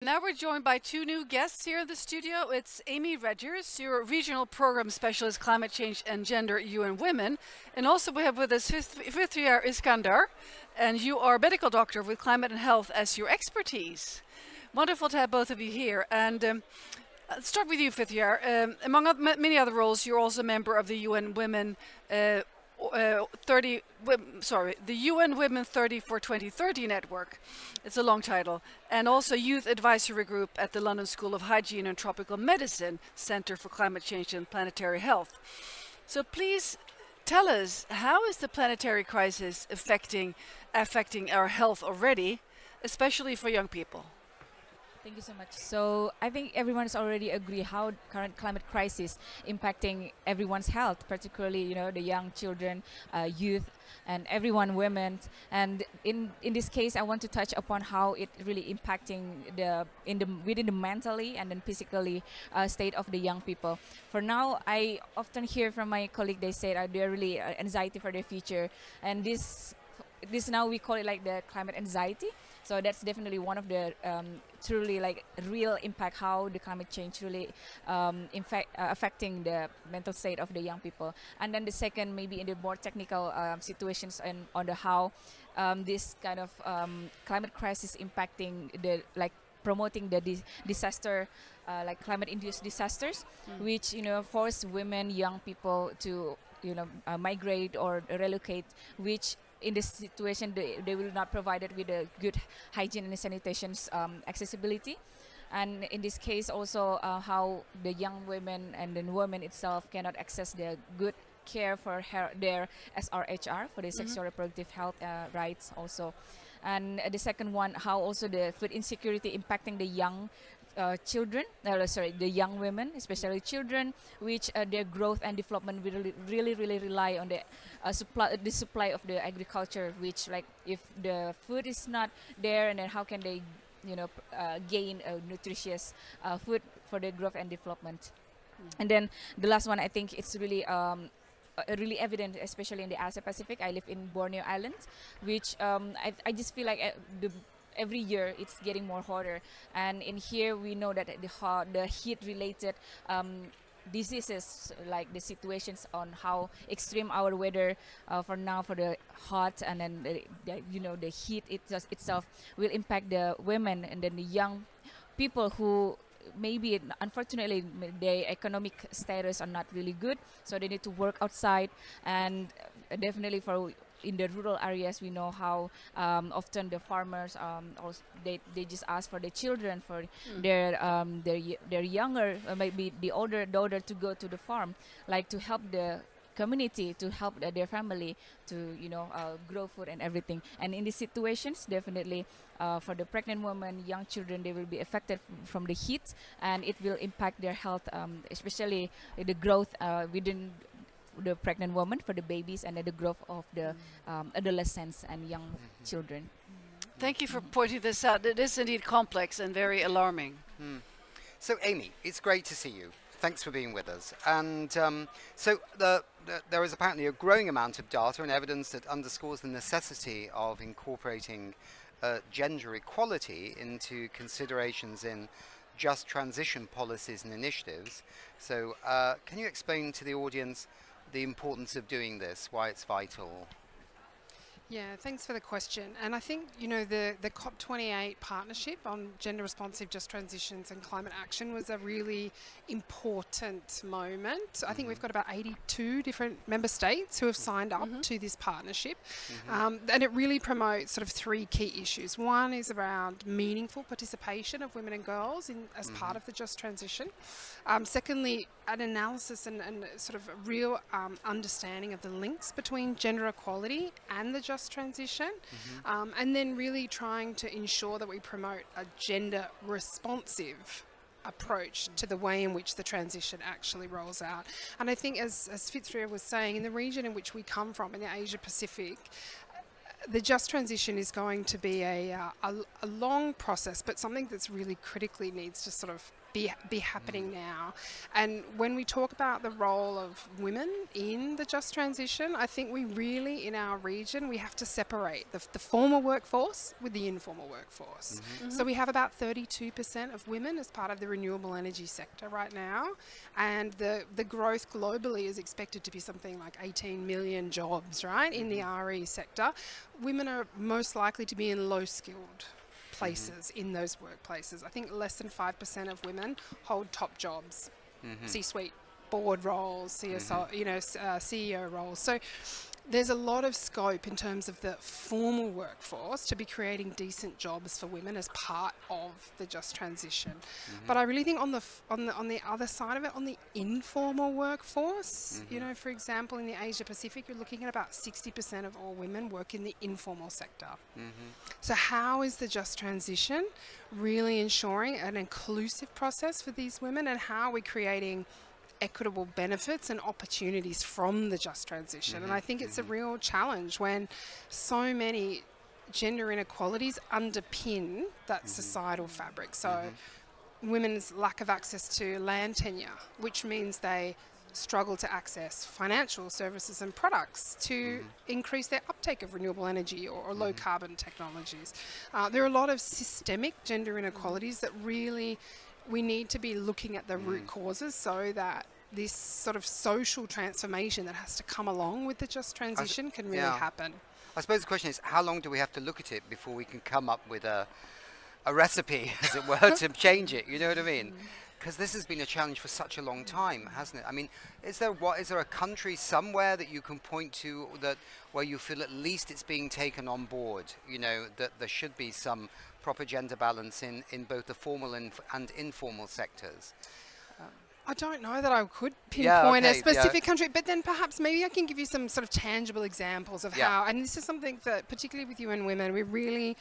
Now we're joined by two new guests here in the studio. It's Amy Reggers, your Regional Program Specialist, Climate Change and Gender, UN Women. And also we have with us Fithriyyah Iskandar, and you are a medical doctor with climate and health as your expertise. Wonderful to have both of you here. And let's start with you, Fithriyyah. Among many other roles, you're also a member of the UN Women the UN Women 30 for 2030 network. It's a long title. And also Youth Advisory Group at the London School of Hygiene and Tropical Medicine Centre for Climate Change and Planetary Health. So please tell us, how is the planetary crisis affecting our health already, especially for young people? Thank you so much. So I think everyone's already agree how current climate crisis impacting everyone's health, particularly the young children, youth, and everyone, women. And in this case, I want to touch upon how it really impacting within the mentally and then physically state of the young people. For now, I often hear from my colleague, they say they're really anxiety for their future, and this now we call it like the climate anxiety. So that's definitely one of the truly like real impact how the climate change really affecting the mental state of the young people. And then the second, maybe in the more technical situations and on the how this kind of climate crisis impacting the promoting the disaster, like climate-induced disasters, which force women, young people to migrate or relocate, which in this situation they will not provide it with a good hygiene and sanitation accessibility. And in this case also how the young women and the women itself cannot access the good care for their SRHR, for the sexual reproductive health rights also. And the second one, how also the food insecurity impacting the young children, the young women, especially children, which their growth and development really rely on the supply of the agriculture, which like if the food is not there, and then how can they gain nutritious food for their growth and development. And then the last one, I think it's really really evident, especially in the Asia Pacific. I live in Borneo Island, which I just feel like every year it's getting more hotter, and in here we know that the heat-related diseases, like the situations on how extreme our weather for now for the hot, and then the heat itself will impact the women and then the young people who maybe unfortunately their economic status are not really good, so they need to work outside. And definitely for in the rural areas, we know how often the farmers also they just ask for the children, for their younger maybe the older daughter to go to the farm, like to help the community, to help their family to grow food and everything. And in these situations, definitely for the pregnant women, young children, they will be affected from the heat, and it will impact their health, especially the growth within the pregnant woman, for the babies, and the growth of the adolescents and young children. Thank you for pointing this out. It is indeed complex and very alarming. So Amy, it's great to see you. Thanks for being with us. And so there is apparently a growing amount of data and evidence that underscores the necessity of incorporating gender equality into considerations in just transition policies and initiatives. So can you explain to the audience the importance of doing this, why it's vital? Yeah, thanks for the question. And I think, the COP29 partnership on gender responsive just transitions and climate action was a really important moment. I think we've got about 82 different member states who have signed up to this partnership. And it really promotes sort of three key issues. One is around meaningful participation of women and girls as part of the just transition. Secondly, an analysis and sort of real understanding of the links between gender equality and the just transition, and then really trying to ensure that we promote a gender responsive approach to the way in which the transition actually rolls out. And I think as Fithriyyah was saying, in the region in which we come from, in the Asia Pacific, the just transition is going to be a long process, but something that's really critically needs to sort of be happening now. And when we talk about the role of women in the just transition, I think we really, in our region, we have to separate the formal workforce with the informal workforce. So we have about 32% of women as part of the renewable energy sector right now, and the growth globally is expected to be something like 18 million jobs, right, in the RE sector. Women are most likely to be in low-skilled places in those workplaces. I think less than 5% of women hold top jobs, C-suite board roles, CSO, CEO roles. So there's a lot of scope in terms of the formal workforce to be creating decent jobs for women as part of the just transition. But I really think on the other side of it, on the informal workforce, you know, for example, in the Asia Pacific, you're looking at about 60% of all women work in the informal sector. So how is the just transition really ensuring an inclusive process for these women, and how are we creating equitable benefits and opportunities from the just transition? And I think it's a real challenge when so many gender inequalities underpin that societal fabric. So women's lack of access to land tenure, which means they struggle to access financial services and products to increase their uptake of renewable energy or low carbon technologies. There are a lot of systemic gender inequalities that really we need to be looking at the root causes, so that this sort of social transformation that has to come along with the just transition can really happen. I suppose the question is, how long do we have to look at it before we can come up with a recipe, as it were, to change it? You know what I mean? Because this has been a challenge for such a long time, hasn't it? I mean, is there a country somewhere that you can point to that where you feel at least it's being taken on board? You know, that there should be some proper gender balance in both the formal and informal sectors. I don't know that I could pinpoint a specific country, but then perhaps maybe I can give you some sort of tangible examples of how, and this is something that, particularly with UN Women, we really,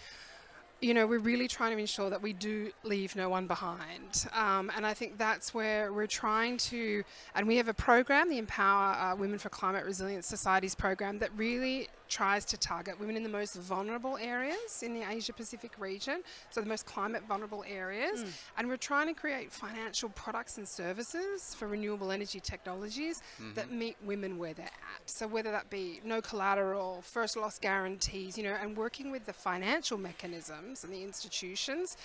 you know, we're really trying to ensure that we do leave no one behind. And I think that's where we're trying to, and we have a program, the Empower Women for Climate Resilient Societies program, that really tries to target women in the most vulnerable areas in the Asia Pacific region, so the most climate vulnerable areas. And we're trying to create financial products and services for renewable energy technologies that meet women where they're at. So whether that be no collateral, first loss guarantees, you know, and working with the financial mechanisms and the institutions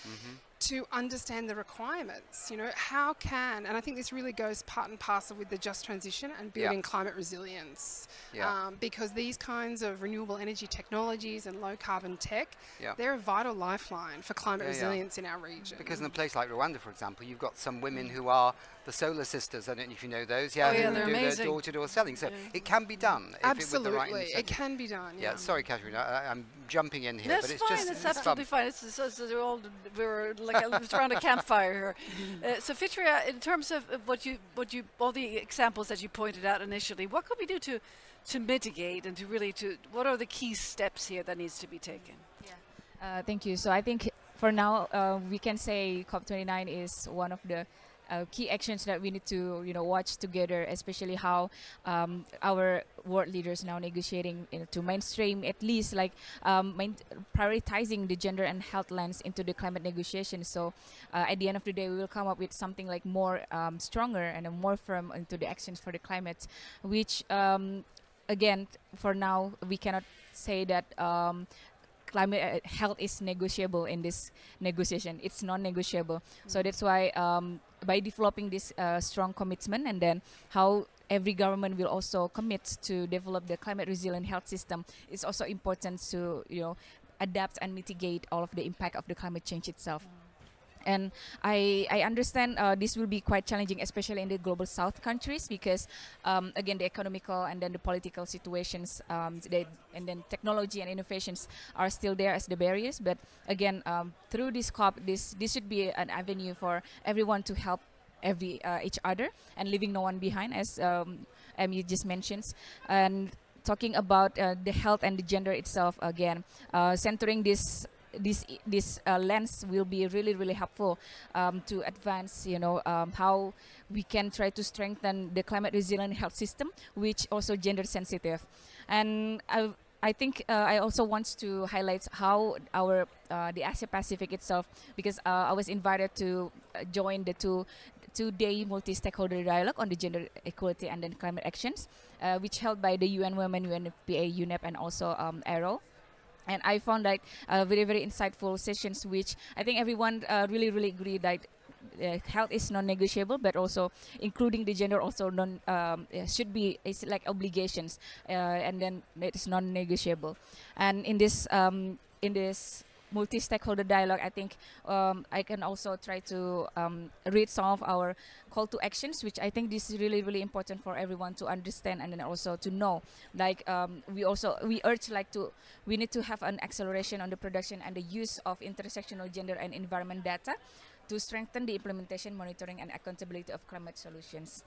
to understand the requirements. You know, how can, and I think this really goes part and parcel with the just transition and building climate resilience, because these kinds of renewable energy technologies and low carbon tech, they're a vital lifeline for climate resilience in our region. Because in a place like Rwanda, for example, you've got some women who are the solar sisters. I don't know if you know those. Who they're do amazing. their door-to-door selling. So it can be done. Absolutely, with the right it can be done. Sorry, Catherine, I'm jumping in here, That's but it's fine. just It's absolutely fine. We're like around a campfire here. So Fithriyyah, in terms of all the examples that you pointed out initially, what could we do to mitigate and what are the key steps here that needs to be taken? Thank you. So I think for now we can say COP29 is one of the key actions that we need to watch together, especially how our world leaders now negotiating to mainstream at least like prioritizing the gender and health lens into the climate negotiations. So at the end of the day, we will come up with something like more stronger and more firm into the actions for the climate, which again, for now we cannot say that climate health is negotiable in this negotiation. It's non-negotiable. So that's why by developing this strong commitment, and then how every government will also commit to develop the climate resilient health system, it's also important to adapt and mitigate all of the impact of the climate change itself. And I understand this will be quite challenging, especially in the global south countries, because again, the economical and then the political situations and then technology and innovations are still there as the barriers. But again, through this COP, this should be an avenue for everyone to help each other and leaving no one behind, as Amy just mentions. And talking about the health and the gender itself, again, centering this lens will be really helpful to advance how we can try to strengthen the climate resilient health system, which also gender sensitive. And I think I also want to highlight how our the Asia Pacific itself, because I was invited to join the two-day multi-stakeholder dialogue on the gender equality and then climate actions, which held by the UN Women, UNFPA, UNEP, and also ARO. And I found like very, very insightful sessions, which I think everyone really, really agree that health is non-negotiable, but also including the gender also should be, it's like obligations, and then it is non-negotiable. And in this multi-stakeholder dialogue, I think I can also try to read some of our call to actions, which I think this is really, really important for everyone to understand and then also to know. Like we urge we need to have an acceleration on the production and the use of intersectional gender and environment data to strengthen the implementation, monitoring, and accountability of climate solutions,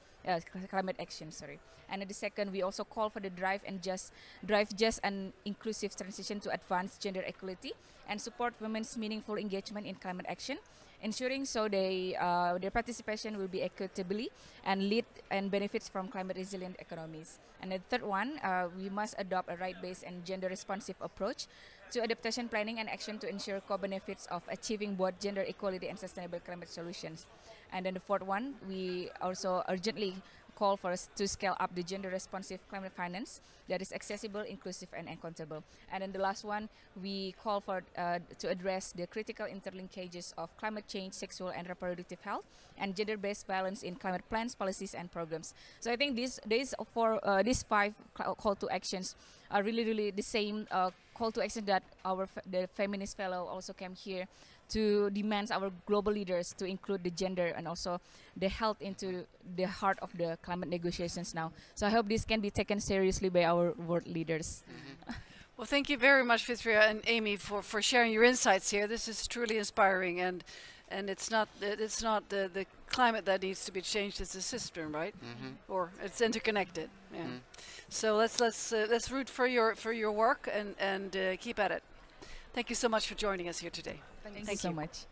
climate action. Sorry. And the second, we also call for the drive just and inclusive transition to advance gender equality and support women's meaningful engagement in climate action, ensuring so their participation will be equitably and lead and benefits from climate resilient economies. And the third one, we must adopt a right-based and gender-responsive approach to adaptation planning and action to ensure co-benefits of achieving both gender equality and sustainable climate solutions. And then the fourth one, we also urgently call for us to scale up the gender-responsive climate finance that is accessible, inclusive, and accountable. And then the last one, we call for to address the critical interlinkages of climate change, sexual and reproductive health, and gender-based balance in climate plans, policies, and programs. So I think these five call to actions are really, really the same call to action that the feminist fellow also came here to demand our global leaders to include the gender and also the health into the heart of the climate negotiations now. So I hope this can be taken seriously by our world leaders. Well, thank you very much, Fithriyyah and Amy, for sharing your insights here. This is truly inspiring, and it's not the climate that needs to be changed; it's the system, right? Or it's interconnected. Yeah. So let's root for your work and keep at it. Thank you so much for joining us here today. Thank you so much.